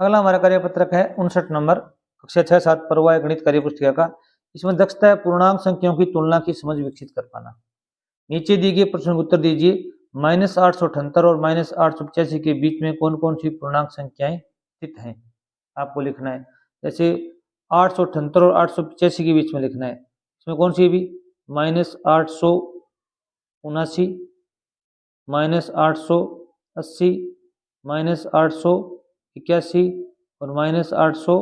अगला हमारा कार्यपत्रक है 59 नंबर, कक्षा 6-7 पर्व गणित कार्य पुस्तिका का। इसमें दक्षता है पूर्णांक संख्याओं की तुलना की समझ विकसित कर पाना। नीचे दिए गए प्रश्न का उत्तर दीजिए। -878 और -885 के बीच में कौन कौन सी पूर्णांक संख्याएं स्थित हैं, आपको लिखना है। जैसे 878 और 885 के बीच में लिखना है, इसमें कौन सी है भी, -879, -880, -881 और -882,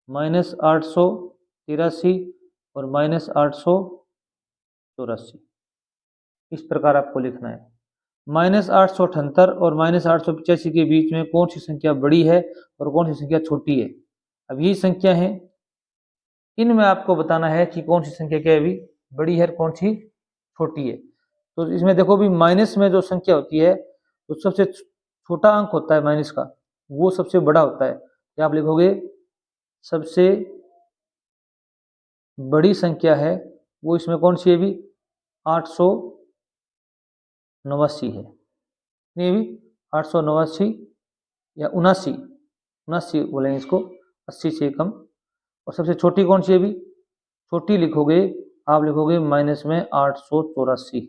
-883 और -884। इस प्रकार आपको लिखना है। -878 और -885 के बीच में कौन सी संख्या बड़ी है और कौन सी संख्या छोटी है। अब ये संख्या है, इनमें आपको बताना है कि कौन सी संख्या क्या है भी बड़ी है और कौन सी छोटी है। तो इसमें देखो भी माइनस में जो संख्या होती है तो सबसे छोटा अंक होता है माइनस का, वो सबसे बड़ा होता है। क्या आप लिखोगे, सबसे बड़ी संख्या है वो इसमें कौन सी है भी, 889 है। नहीं भी 889 या 79 बोलेंगे इसको, 80 से कम। और सबसे छोटी कौन सी है भी, छोटी लिखोगे आप, लिखोगे माइनस में 884,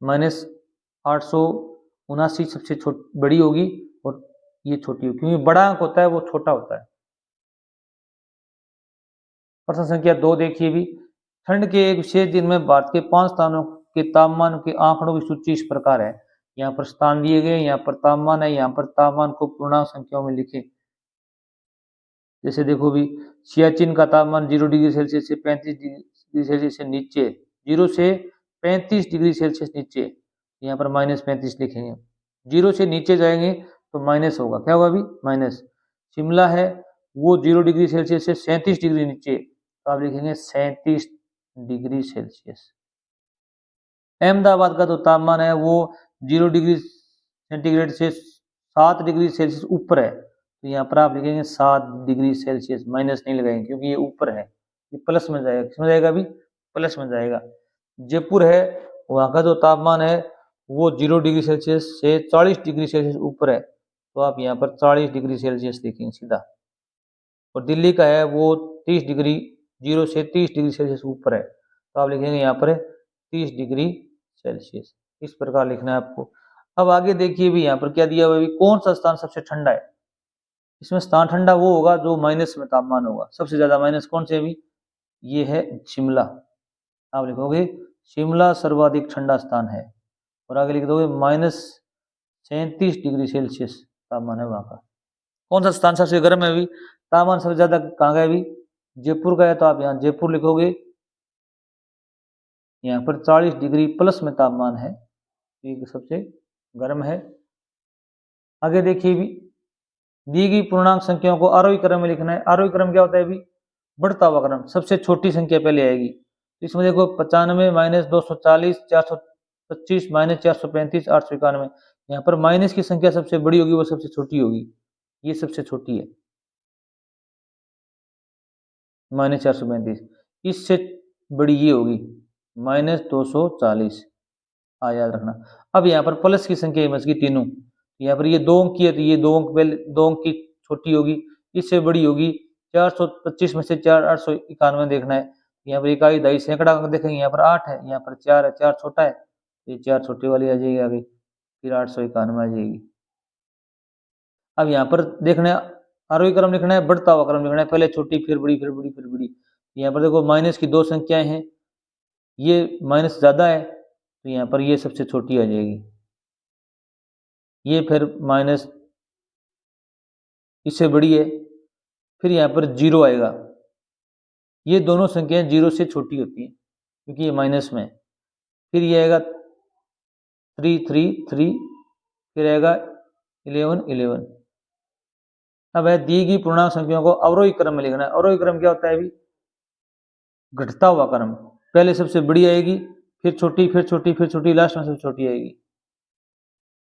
-879 सबसे बड़ी होगी और ये छोटी होगी, क्योंकि बड़ा अंक होता है वो छोटा होता है। प्रश्न संख्या 2 देखिए भी, ठंड के एक विशेष दिन में भारत के 5 स्थानों के तापमान के आंकड़ों की सूची इस प्रकार है। यहाँ पर स्थान दिए गए, यहाँ पर तापमान है, यहाँ पर तापमान को पूर्णांक संख्याओं में लिखें। जैसे देखो भी, सियाचिन का तापमान 0 डिग्री सेल्सियस से 35 डिग्री सेल्सियस से नीचे, 0 से 35 डिग्री सेल्सियस नीचे, यहाँ पर -35 लिखेंगे। 0 से नीचे जाएंगे तो माइनस होगा, क्या होगा अभी, माइनस। शिमला है वो 0 डिग्री सेल्सियस से 37 डिग्री नीचे, तो आप लिखेंगे 37 डिग्री सेल्सियस। अहमदाबाद का जो तापमान है वो 0 डिग्री सेंटीग्रेड से 7 डिग्री सेल्सियस ऊपर है, तो यहाँ पर आप लिखेंगे 7 डिग्री सेल्सियस, माइनस नहीं लगाएंगे क्योंकि ये ऊपर है, ये प्लस में जाएगा। किसमें जाएगा अभी, प्लस में जाएगा। जयपुर है, वहाँ का जो तापमान है वो 0 डिग्री सेल्सियस से 40 डिग्री सेल्सियस ऊपर है, तो आप यहाँ पर 40 डिग्री सेल्सियस लिखेंगे सीधा। और दिल्ली का है वो 30 डिग्री, 0 से 30 डिग्री सेल्सियस ऊपर है, तो आप लिखेंगे यहाँ पर 30 डिग्री सेल्सियस। इस प्रकार लिखना है आपको। अब आगे देखिए भी, यहाँ पर क्या दिया हुआ है, कौन सा स्थान सबसे ठंडा है। इसमें स्थान ठंडा वो होगा जो माइनस में तापमान होगा। सबसे ज्यादा माइनस कौन से अभी, ये है शिमला। आप लिखोगे शिमला सर्वाधिक ठंडा स्थान है, और आगे लिख दोगे -37 डिग्री सेल्सियस तापमान है वहां का। कौन सा स्थान सबसे गर्म है अभी, तापमान सबसे ज्यादा कहाँ का है अभी, जयपुर का है, तो आप यहाँ जयपुर लिखोगे। यहाँ पर 40 डिग्री प्लस में तापमान है, ये सबसे गर्म है। आगे देखिए भी, दी गई पूर्णांक संख्याओं को आरोही क्रम में लिखना है। आरोही क्रम क्या होता है अभी, बढ़ता हुआ क्रम, सबसे छोटी संख्या पहले आएगी। इसमें देखो 95, -240, 425, -435, 891। यहाँ पर माइनस की संख्या सबसे बड़ी होगी, वो सबसे छोटी होगी, ये सबसे छोटी है -435। इससे बड़ी ये होगी -240, याद रखना। अब यहाँ पर प्लस की संख्या बच गई तीनों, यहाँ पर ये 2 अंक की है तो ये 2 अंक पहले 2 अंक की छोटी होगी, इससे बड़ी होगी 425 में से 4 891 देखना है। यहाँ पर इकाई दहाई सैकड़ा अंक देखेंगे, यहाँ पर 8 है, यहाँ पर 4 है, 4 छोटा है, ये 4 छोटी वाली आ जाएगी आगे, फिर 891 आ जाएगी। अब यहाँ पर देखना है, आरोही क्रम लिखना है, बढ़ता हुआ क्रम लिखना है, पहले छोटी फिर बड़ी फिर बड़ी फिर बड़ी। यहाँ पर देखो माइनस की 2 संख्याएं हैं, ये माइनस ज्यादा है, तो यहाँ पर ये सबसे छोटी आ जाएगी, ये फिर माइनस इससे बड़ी है, फिर यहाँ पर 0 आएगा। ये दोनों संख्याएं 0 से छोटी होती हैं क्योंकि ये माइनस में। फिर ये आएगा 3 3 3, फिर आएगा 11 11। अब है दी गई पूर्णांक संख्याओं को अवरोही क्रम में लिखना है। अवरोही क्रम क्या होता है अभी, घटता हुआ क्रम, पहले सबसे बड़ी आएगी, फिर छोटी, फिर छोटी, फिर छोटी, लास्ट में सबसे छोटी आएगी।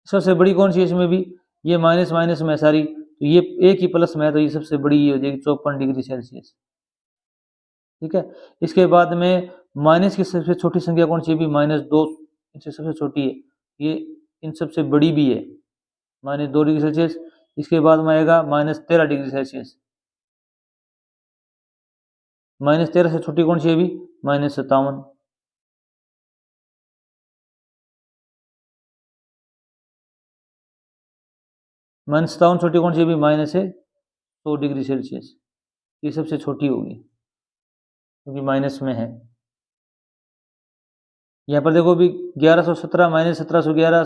सबसे बड़ी कौन सी है इसमें भी, ये माइनस माइनस में सारी, तो ये एक ही प्लस में है, तो ये सबसे बड़ी ये हो जाएगी 54 डिग्री सेल्सियस। ठीक है, इसके बाद में माइनस की सबसे छोटी संख्या कौन सी है भी, -2, इनसे सबसे छोटी है, ये इन सबसे बड़ी भी है, -2 डिग्री सेल्सियस। इसके बाद में आएगा -13 डिग्री सेल्सियस। -13 से छोटी कौन सी है अभी? -57। -57 छोटी कौन सी है अभी? -100 डिग्री सेल्सियस। ये सबसे छोटी होगी क्योंकि माइनस में है। यहाँ पर देखो अभी 1117 -1711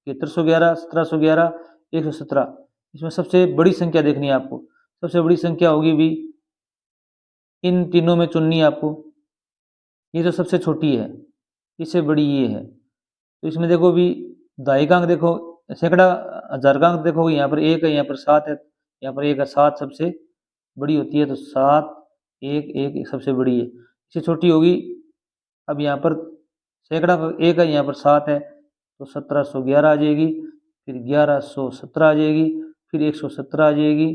7311 1711 117। इसमें सबसे बड़ी संख्या देखनी है आपको। सबसे बड़ी संख्या होगी भी इन तीनों में चुननी है आपको। ये जो सबसे छोटी है, इससे बड़ी ये है। तो इसमें देखो भी दहाई का अंक देखो, सैकड़ा हजार का अंक देखो, यहाँ पर 1 है, यहाँ पर 7 है, यहाँ पर 1 है। 7 सबसे बड़ी होती है, तो 7 1 1 सबसे बड़ी है। इससे छोटी होगी, अब यहाँ पर सैकड़ा 1 है, यहाँ पर 7 है, तो 1711 आ जाएगी, फिर 1117 आ जाएगी, फिर 117 आ जाएगी,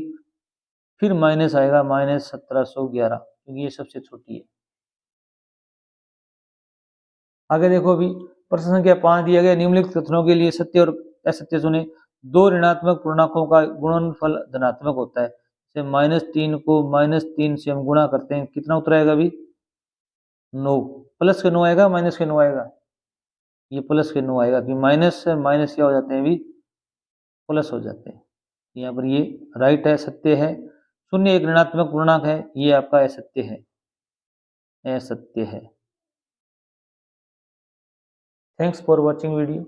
फिर माइनस आएगा -1711, क्योंकि ये सबसे छोटी है। आगे देखो अभी प्रश्न संख्या 5 दिया गया, निम्नलिखित कथनों के लिए सत्य और असत्य चुने। 2 ऋणात्मक पूर्णांकों का गुणनफल धनात्मक होता है। जैसे -3 को -3 से हम गुणा करते हैं, कितना उत्तर आएगा अभी? 9। प्लस के 9 आएगा, माइनस के 9 आएगा? ये प्लस के 9 आएगा, कि माइनस से माइनस क्या हो जाते हैं अभी? प्लस हो जाते हैं। यहाँ पर ये राइट है, सत्य है। 0 एक ऋणात्मक पूर्णांक है, ये आपका असत्य है, असत्य है। Thanks for watching video.